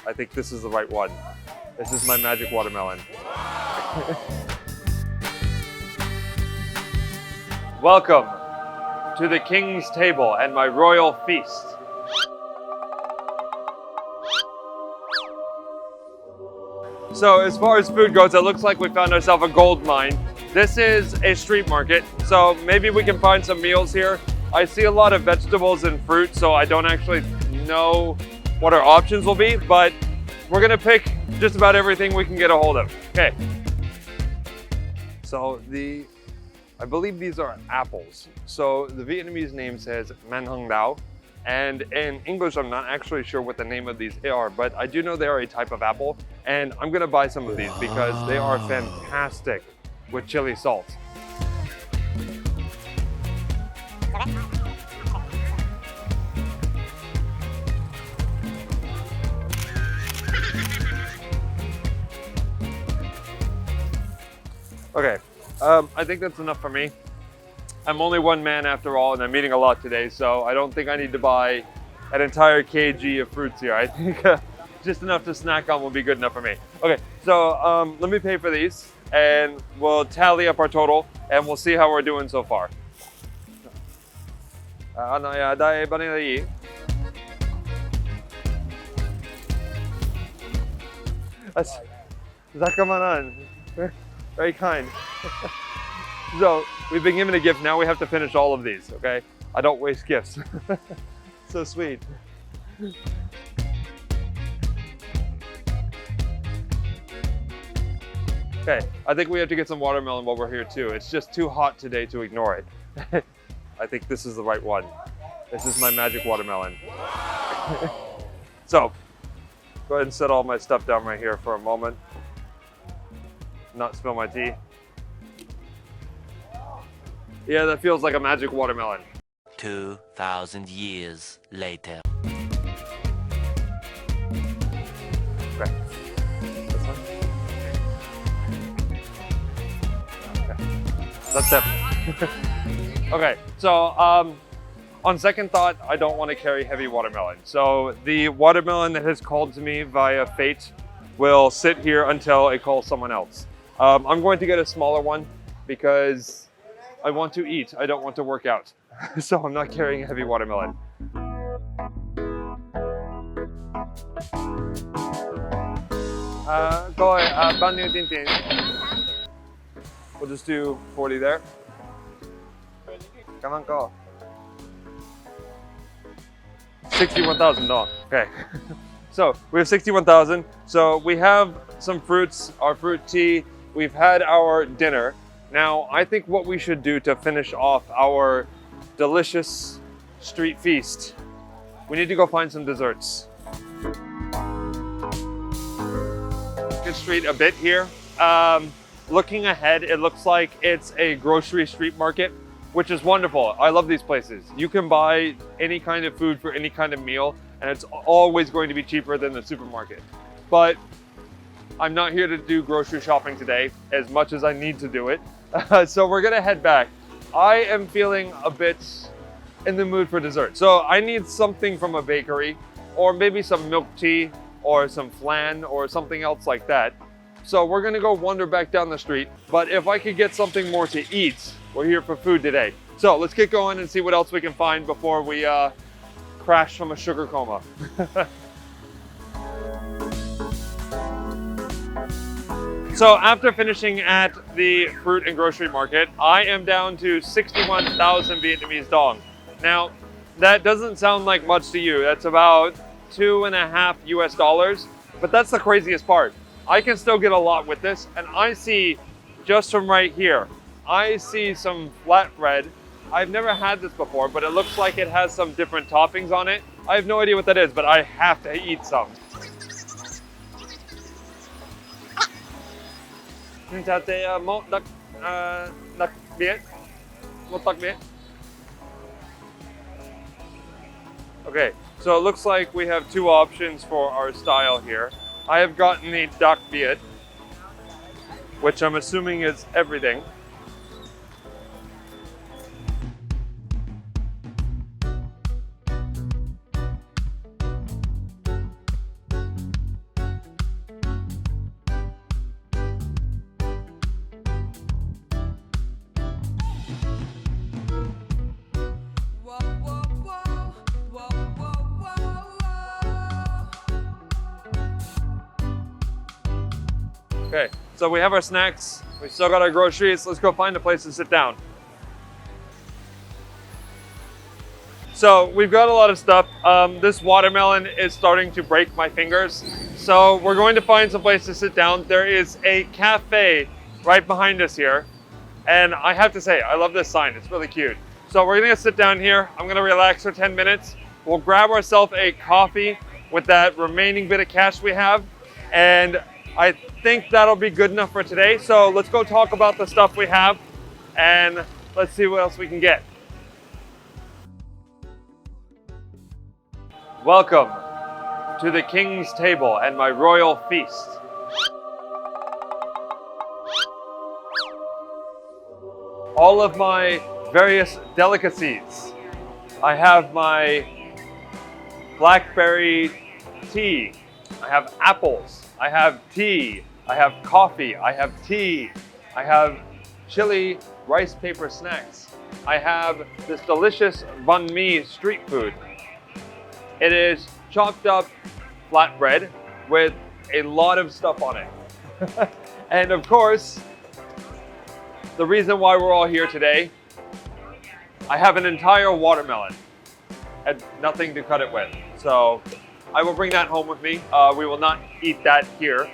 I think this is the right one. This is my magic watermelon. Welcome to the king's table and my royal feast. So as far as food goes, it looks like we found ourselves a gold mine. This is a street market, so maybe we can find some meals here. I see a lot of vegetables and fruit, so I don't actually know what our options will be, but we're gonna pick just about everything we can get a hold of. Okay. So I believe these are apples. So the Vietnamese name says Man Hung Dao. And in English, I'm not actually sure what the name of these are, but I do know they are a type of apple. And I'm gonna buy some of these because they are fantastic with chili salt. Okay, I think that's enough for me. I'm only one man after all, and I'm eating a lot today, so I don't think I need to buy an entire kg of fruits here. I think just enough to snack on will be good enough for me. Okay, so let me pay for these, and we'll tally up our total, and we'll see how we're doing so far. Very kind. So we've been given a gift, now we have to finish all of these, okay? I don't waste gifts. So sweet. Okay, I think we have to get some watermelon while we're here too. It's just too hot today to ignore it. I think this is the right one. This is my magic watermelon. So, go ahead and set all my stuff down right here for a moment. Not spill my tea. Yeah, that feels like a magic watermelon. 2,000 years later. Okay. This one? Okay. That's it. Okay, so on second thought, I don't want to carry heavy watermelon. So the watermelon that has called to me via fate will sit here until it calls someone else. I'm going to get a smaller one because I want to eat, I don't want to work out. So I'm not carrying a heavy watermelon. We'll just do 40 there. Come on, go. $61,000. Okay. So we have 61,000. So we have some fruits, our fruit tea. We've had our dinner. Now, I think what we should do to finish off our delicious street feast, we need to go find some desserts. Good street a bit here. Looking ahead, it looks like it's a grocery street market, which is wonderful. I love these places. You can buy any kind of food for any kind of meal, and it's always going to be cheaper than the supermarket. But I'm not here to do grocery shopping today as much as I need to do it. So we're gonna head back. I am feeling a bit in the mood for dessert. So I need something from a bakery, or maybe some milk tea, or some flan, or something else like that. So we're gonna go wander back down the street. But if I could get something more to eat, we're here for food today. So let's get going and see what else we can find before we crash from a sugar coma. So after finishing at the fruit and grocery market, I am down to 61,000 Vietnamese dong. Now, that doesn't sound like much to you. That's about $2.5 US, but that's the craziest part. I can still get a lot with this, and I see just from right here, I see some flatbread. I've never had this before, but it looks like it has some different toppings on it. I have no idea what that is, but I have to eat some. Okay, so it looks like we have two options for our style here. I have gotten the duck viet, which I'm assuming is everything. Okay, so we have our snacks. We still got our groceries. Let's go find a place to sit down. So we've got a lot of stuff. This watermelon is starting to break my fingers. So we're going to find some place to sit down. There is a cafe right behind us here. And I have to say, I love this sign. It's really cute. So we're gonna sit down here. I'm gonna relax for 10 minutes. We'll grab ourselves a coffee with that remaining bit of cash we have. And I think that'll be good enough for today. So let's go talk about the stuff we have and let's see what else we can get. Welcome to the king's table and my royal feast. All of my various delicacies. I have my blackberry tea. I have apples. I have tea. I have coffee. I have tea. I have chili rice paper snacks. I have this delicious banh mi street food. It is chopped up flatbread with a lot of stuff on it. And of course, the reason why we're all here today, I have an entire watermelon and nothing to cut it with. So I will bring that home with me. We will not eat that here.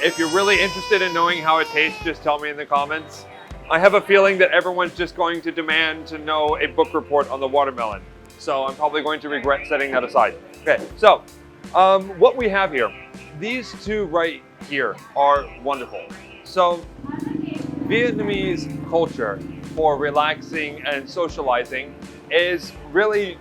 If you're really interested in knowing how it tastes, just tell me in the comments. I have a feeling that everyone's just going to demand to know a book report on the watermelon. So I'm probably going to regret setting that aside. Okay, so what we have here, these two right here are wonderful. So Vietnamese culture for relaxing and socializing is really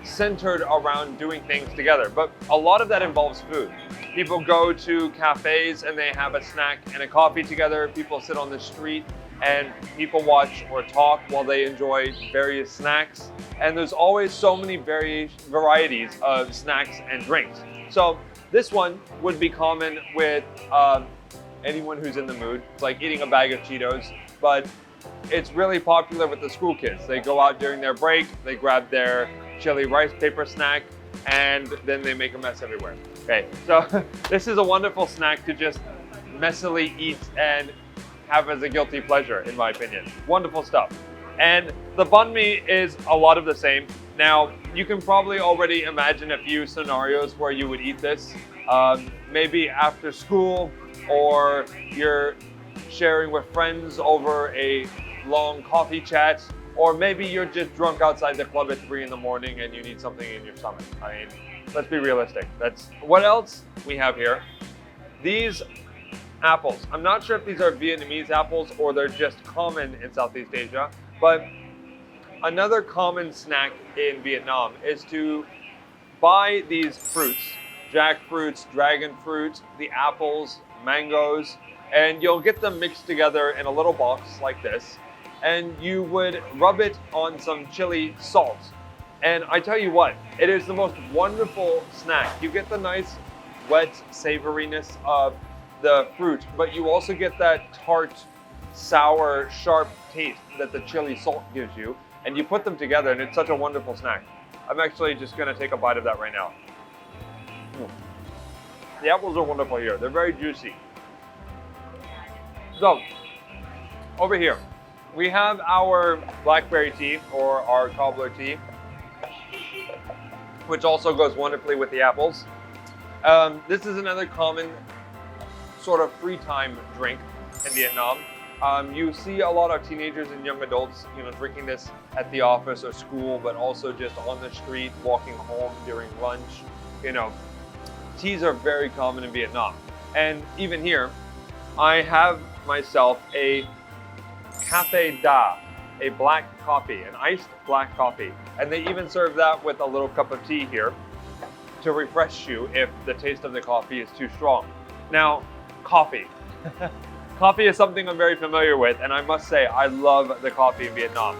centered around doing things together, but a lot of that involves food. People go to cafes and they have a snack and a coffee together. People sit on the street and people watch or talk while they enjoy various snacks. And there's always so many varieties of snacks and drinks. So this one would be common with anyone who's in the mood. It's like eating a bag of Cheetos, but it's really popular with the school kids. They go out during their break, they grab their chili rice paper snack, and then they make a mess everywhere. Okay, so this is a wonderful snack to just messily eat and have as a guilty pleasure, in my opinion. Wonderful stuff. And the banh mi is a lot of the same. Now, you can probably already imagine a few scenarios where you would eat this. Maybe after school, or you're sharing with friends over a long coffee chat, or maybe you're just drunk outside the club at 3 in the morning and you need something in your stomach. I mean, let's be realistic. That's what else we have here. These apples. I'm not sure if these are Vietnamese apples or they're just common in Southeast Asia, but another common snack in Vietnam is to buy these fruits, jackfruits, dragon fruit, the apples, mangoes, and you'll get them mixed together in a little box like this, and you would rub it on some chili salt. And I tell you what, it is the most wonderful snack. You get the nice wet savoriness of the fruit, but you also get that tart, sour, sharp taste that the chili salt gives you, and you put them together and it's such a wonderful snack. I'm actually just gonna take a bite of that right now. The apples are wonderful here. They're very juicy. So, over here, we have our blackberry tea or our cobbler tea, which also goes wonderfully with the apples. This is another common sort of free time drink in Vietnam. You see a lot of teenagers and young adults, drinking this at the office or school, but also just on the street, walking home during lunch. Teas are very common in Vietnam. And even here, I have myself a Cafe Da, a black coffee, an iced black coffee. And they even serve that with a little cup of tea here to refresh you if the taste of the coffee is too strong. Now, coffee. Coffee is something I'm very familiar with, and I must say, I love the coffee in Vietnam.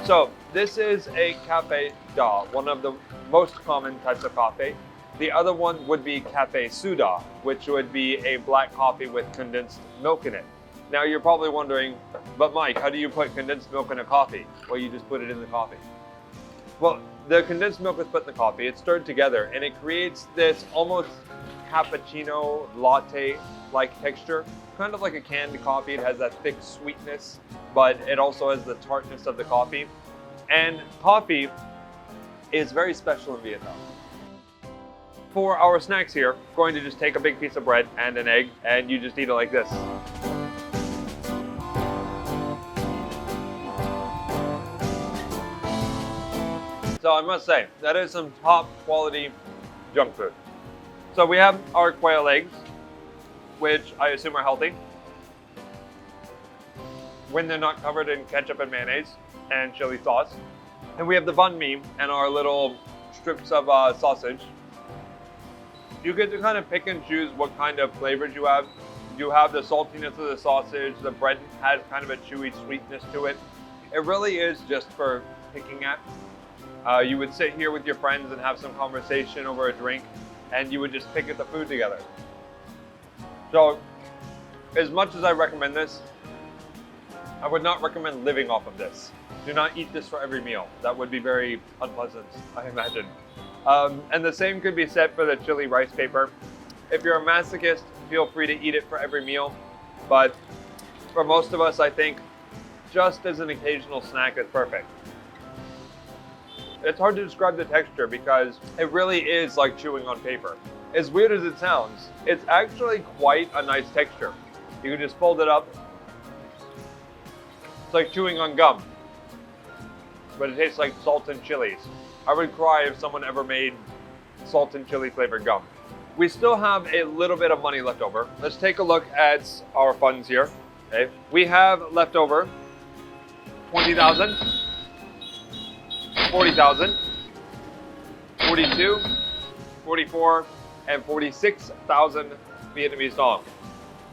So, this is a Cafe Da, one of the most common types of coffee. The other one would be Cafe Suda, which would be a black coffee with condensed milk in it. Now, you're probably wondering, but Mike, how do you put condensed milk in a coffee? Well, you just put it in the coffee. Well, The condensed milk is put in the coffee, it's stirred together, and it creates this almost cappuccino latte-like texture. Kind of like a canned coffee. It has that thick sweetness, but it also has the tartness of the coffee. And coffee is very special in Vietnam. For our snacks here, I'm going to just take a big piece of bread and an egg, and you just eat it like this. So I must say, that is some top quality junk food. So we have our quail eggs, which I assume are healthy, when they're not covered in ketchup and mayonnaise and chili sauce. And we have the banh mi and our little strips of sausage. You get to kind of pick and choose what kind of flavors you have. You have the saltiness of the sausage, the bread has kind of a chewy sweetness to it. It really is just for picking at. You would sit here with your friends and have some conversation over a drink, and you would just pick at the food together. So, as much as I recommend this, I would not recommend living off of this. Do not eat this for every meal. That would be very unpleasant, I imagine. And the same could be said for the chili rice paper. If you're a masochist, feel free to eat it for every meal. But for most of us, I think just as an occasional snack is perfect. It's hard to describe the texture because it really is like chewing on paper. As weird as it sounds, it's actually quite a nice texture. You can just fold it up. It's like chewing on gum, but it tastes like salt and chilies. I would cry if someone ever made salt and chili flavored gum. We still have a little bit of money left over. Let's take a look at our funds here. Okay, we have left over 20,000, 40,000, 42, 44, and 46,000 Vietnamese dong.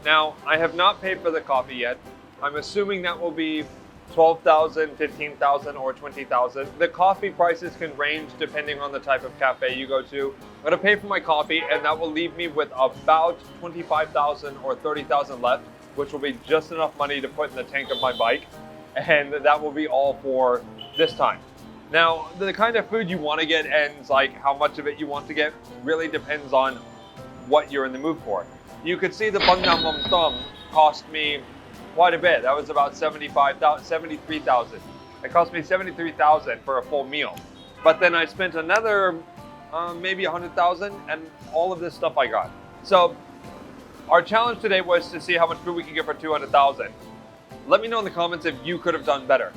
Now, I have not paid for the coffee yet. I'm assuming that will be 12,000, 15,000, or 20,000. The coffee prices can range depending on the type of cafe you go to. I'm gonna pay for my coffee, and that will leave me with about 25,000 or 30,000 left, which will be just enough money to put in the tank of my bike. And that will be all for this time. Now, the kind of food you want to get and like how much of it you want to get really depends on what you're in the mood for. You could see the bun nam mom tom cost me quite a bit. That was about 73,000. It cost me 73,000 for a full meal. But then I spent another maybe 100,000, and all of this stuff I got. So our challenge today was to see how much food we could get for 200,000. Let me know in the comments if you could have done better.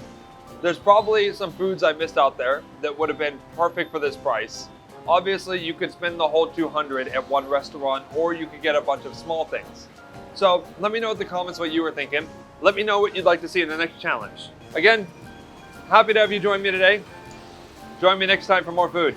There's probably some foods I missed out there that would have been perfect for this price. Obviously, you could spend the whole 200 at one restaurant, or you could get a bunch of small things. So let me know in the comments what you were thinking. Let me know what you'd like to see in the next challenge. Again, happy to have you join me today. Join me next time for more food.